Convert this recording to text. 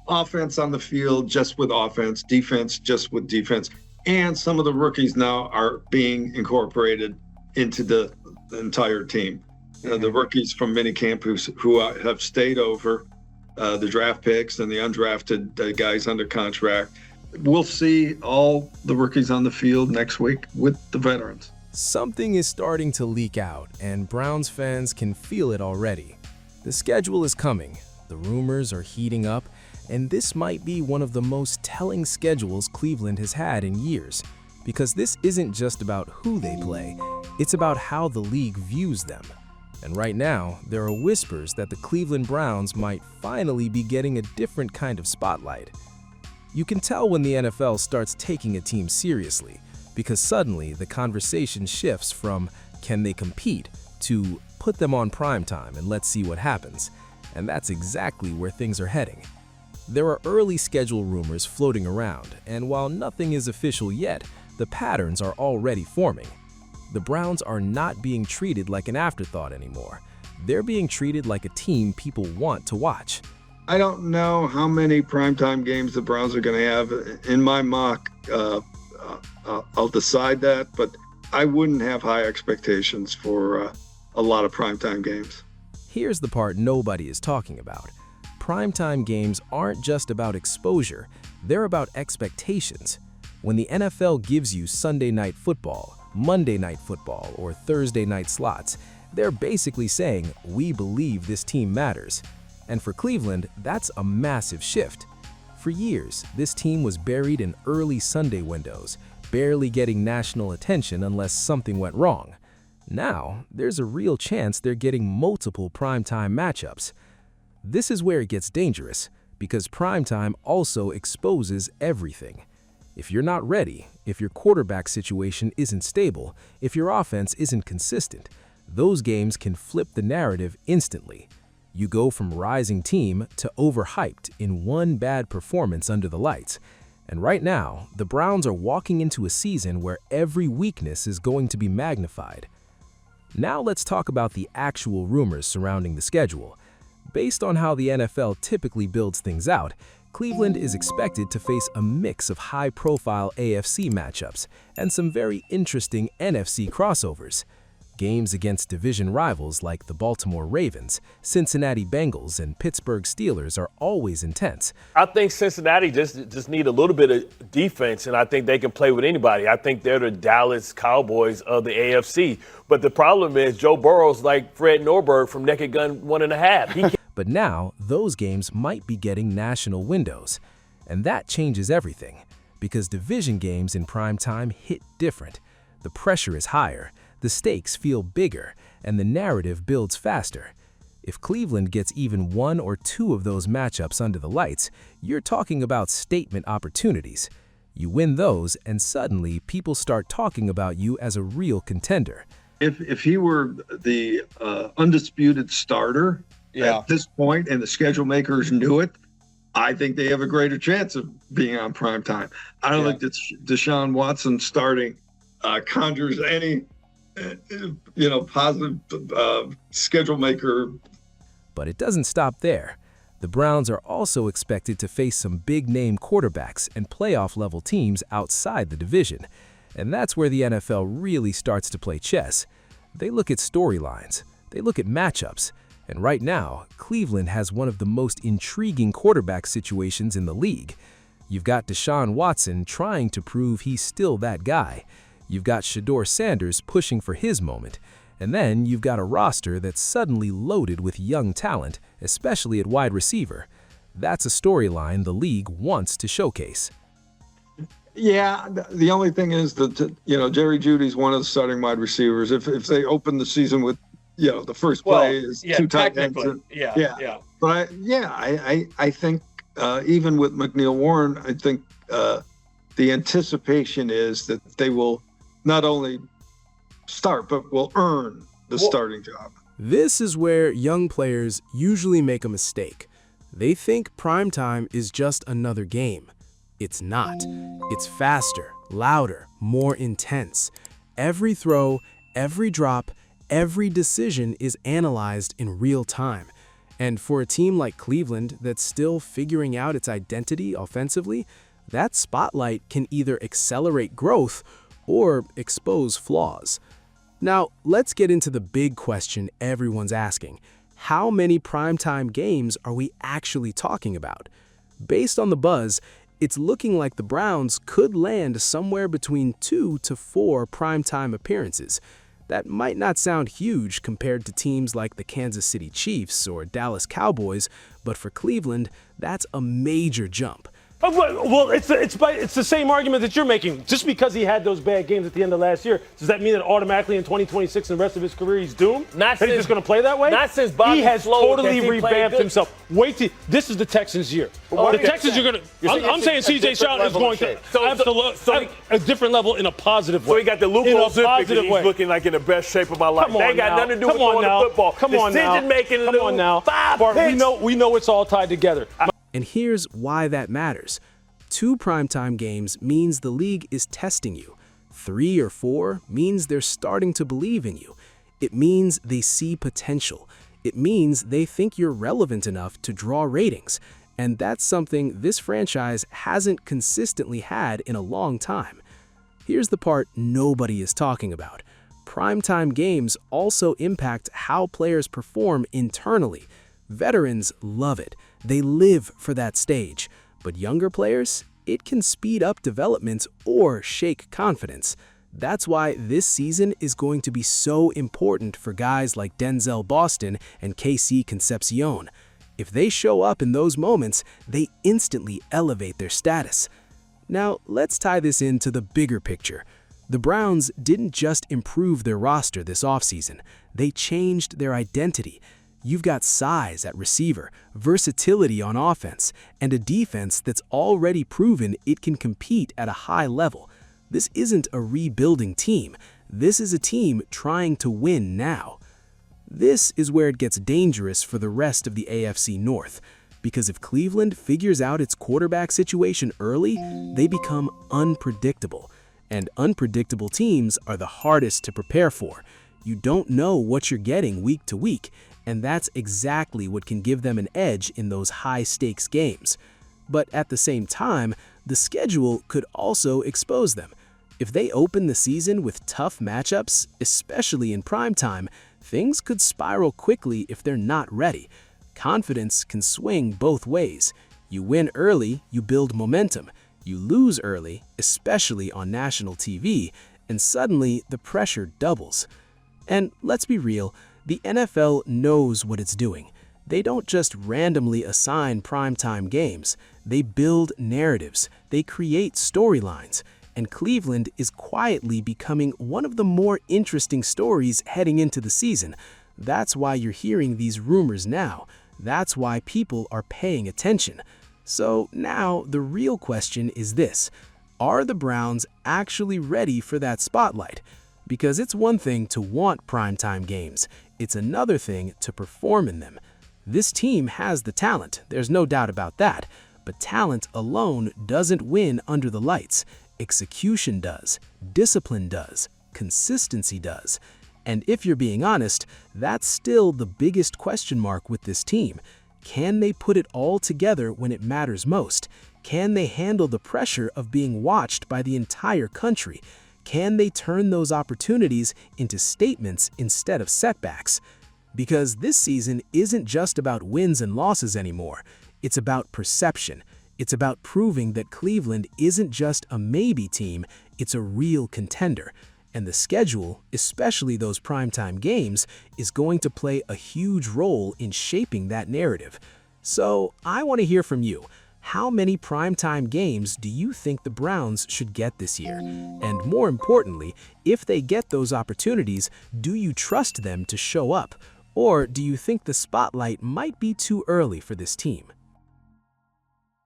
offense on the field just with offense, defense just with defense. And some of the rookies now are being incorporated into the entire team. The rookies from minicamp who have stayed over, the draft picks and the undrafted guys under contract. We'll see all the rookies on the field next week with the veterans. Something is starting to leak out, and Browns fans can feel it already. The schedule is coming, the rumors are heating up, and this might be one of the most telling schedules Cleveland has had in years, because this isn't just about who they play, it's about how the league views them. And right now, there are whispers that the Cleveland Browns might finally be getting a different kind of spotlight. You can tell when the NFL starts taking a team seriously, because suddenly the conversation shifts from can they compete to put them on primetime and let's see what happens. And that's exactly where things are heading. There are early schedule rumors floating around, and while nothing is official yet, the patterns are already forming. The Browns are not being treated like an afterthought anymore. They're being treated like a team people want to watch. I don't know how many primetime games the Browns are going to have. In my mock, I'll decide that, but I wouldn't have high expectations for a lot of primetime games. Here's the part nobody is talking about. Primetime games aren't just about exposure, they're about expectations. When the NFL gives you Sunday night football, Monday night football, or Thursday night slots, they're basically saying, we believe this team matters. And for Cleveland, that's a massive shift. For years, this team was buried in early Sunday windows, barely getting national attention unless something went wrong. Now, there's a real chance they're getting multiple primetime matchups. This is where it gets dangerous, because primetime also exposes everything. If you're not ready, if your quarterback situation isn't stable, if your offense isn't consistent, those games can flip the narrative instantly. You go from rising team to overhyped in one bad performance under the lights. And right now, the Browns are walking into a season where every weakness is going to be magnified. Now let's talk about the actual rumors surrounding the schedule. Based on how the NFL typically builds things out, Cleveland is expected to face a mix of high-profile AFC matchups and some very interesting NFC crossovers. Games against division rivals like the Baltimore Ravens, Cincinnati Bengals, and Pittsburgh Steelers are always intense. I think Cincinnati just need a little bit of defense, and I think they can play with anybody. I think they're the Dallas Cowboys of the AFC. But the problem is Joe Burrow's like Fred Norberg from Naked Gun 1.5. But now, those games might be getting national windows. And that changes everything, because division games in primetime hit different. The pressure is higher, the stakes feel bigger, and the narrative builds faster. If Cleveland gets even one or two of those matchups under the lights, you're talking about statement opportunities. You win those, and suddenly people start talking about you as a real contender. If he were the undisputed starter at this point and the schedule makers knew it, I think they have a greater chance of being on primetime. I don't think that Deshaun Watson starting conjures any positive schedule maker. But it doesn't stop there. The Browns are also expected to face some big-name quarterbacks and playoff-level teams outside the division. And that's where the NFL really starts to play chess. They look at storylines, they look at matchups, and right now, Cleveland has one of the most intriguing quarterback situations in the league. You've got Deshaun Watson trying to prove he's still that guy. You've got Shedeur Sanders pushing for his moment. And then you've got a roster that's suddenly loaded with young talent, especially at wide receiver. That's a storyline the league wants to showcase. Yeah, the only thing is that, Jerry Jeudy's one of the starting wide receivers. If they open the season with, the first play is two tight ends. But I think even with McNeil Warren, I think the anticipation is that they will not only start, but will earn the starting job. This is where young players usually make a mistake. They think primetime is just another game. It's not. It's faster, louder, more intense. Every throw, every drop, every decision is analyzed in real time. And for a team like Cleveland that's still figuring out its identity offensively, that spotlight can either accelerate growth or expose flaws. Now, let's get into the big question everyone's asking. How many primetime games are we actually talking about? Based on the buzz, it's looking like the Browns could land somewhere between 2 to 4 primetime appearances. That might not sound huge compared to teams like the Kansas City Chiefs or Dallas Cowboys, but for Cleveland, that's a major jump. Well, it's the same argument that you're making. Just because he had those bad games at the end of last year, does that mean that automatically in 2026 and the rest of his career he's doomed? Not that he's just going to play that way? Not since Bobby He has Slow totally revamped himself. Wait till this is the Texans' year. The Texans are going to. I'm saying C.J. Stroud is going to a different level in a positive way. So he got the loopholes because he's looking like in the best shape of my life. They ain't got nothing to do with throwing the football. Come on now. Decision-making. Come on now. We know it's all tied together. And here's why that matters. 2 primetime games means the league is testing you. 3 or 4 means they're starting to believe in you. It means they see potential. It means they think you're relevant enough to draw ratings. And that's something this franchise hasn't consistently had in a long time. Here's the part nobody is talking about. Primetime games also impact how players perform internally. Veterans love it. They live for that stage. But younger players, it can speed up development or shake confidence. That's why this season is going to be so important for guys like Denzel Boston and KC Concepcion. If they show up in those moments, they instantly elevate their status. Now, let's tie this into the bigger picture. The Browns didn't just improve their roster this offseason, they changed their identity. You've got size at receiver, versatility on offense, and a defense that's already proven it can compete at a high level. This isn't a rebuilding team. This is a team trying to win now. This is where it gets dangerous for the rest of the AFC North, because if Cleveland figures out its quarterback situation early, they become unpredictable. And unpredictable teams are the hardest to prepare for. You don't know what you're getting week to week, and that's exactly what can give them an edge in those high-stakes games. But at the same time, the schedule could also expose them. If they open the season with tough matchups, especially in primetime, things could spiral quickly if they're not ready. Confidence can swing both ways. You win early, you build momentum. You lose early, especially on national TV, and suddenly the pressure doubles. And let's be real, the NFL knows what it's doing. They don't just randomly assign primetime games. They build narratives. They create storylines. And Cleveland is quietly becoming one of the more interesting stories heading into the season. That's why you're hearing these rumors now. That's why people are paying attention. So now the real question is this: are the Browns actually ready for that spotlight? Because it's one thing to want primetime games. It's another thing to perform in them. This team has the talent, there's no doubt about that. But talent alone doesn't win under the lights. Execution does, discipline does, consistency does. And if you're being honest, that's still the biggest question mark with this team. Can they put it all together when it matters most? Can they handle the pressure of being watched by the entire country? Can they turn those opportunities into statements instead of setbacks? Because this season isn't just about wins and losses anymore. It's about perception. It's about proving that Cleveland isn't just a maybe team, it's a real contender. And the schedule, especially those primetime games, is going to play a huge role in shaping that narrative. So I want to hear from you. How many primetime games do you think the Browns should get this year? And more importantly, if they get those opportunities, do you trust them to show up? Or do you think the spotlight might be too early for this team?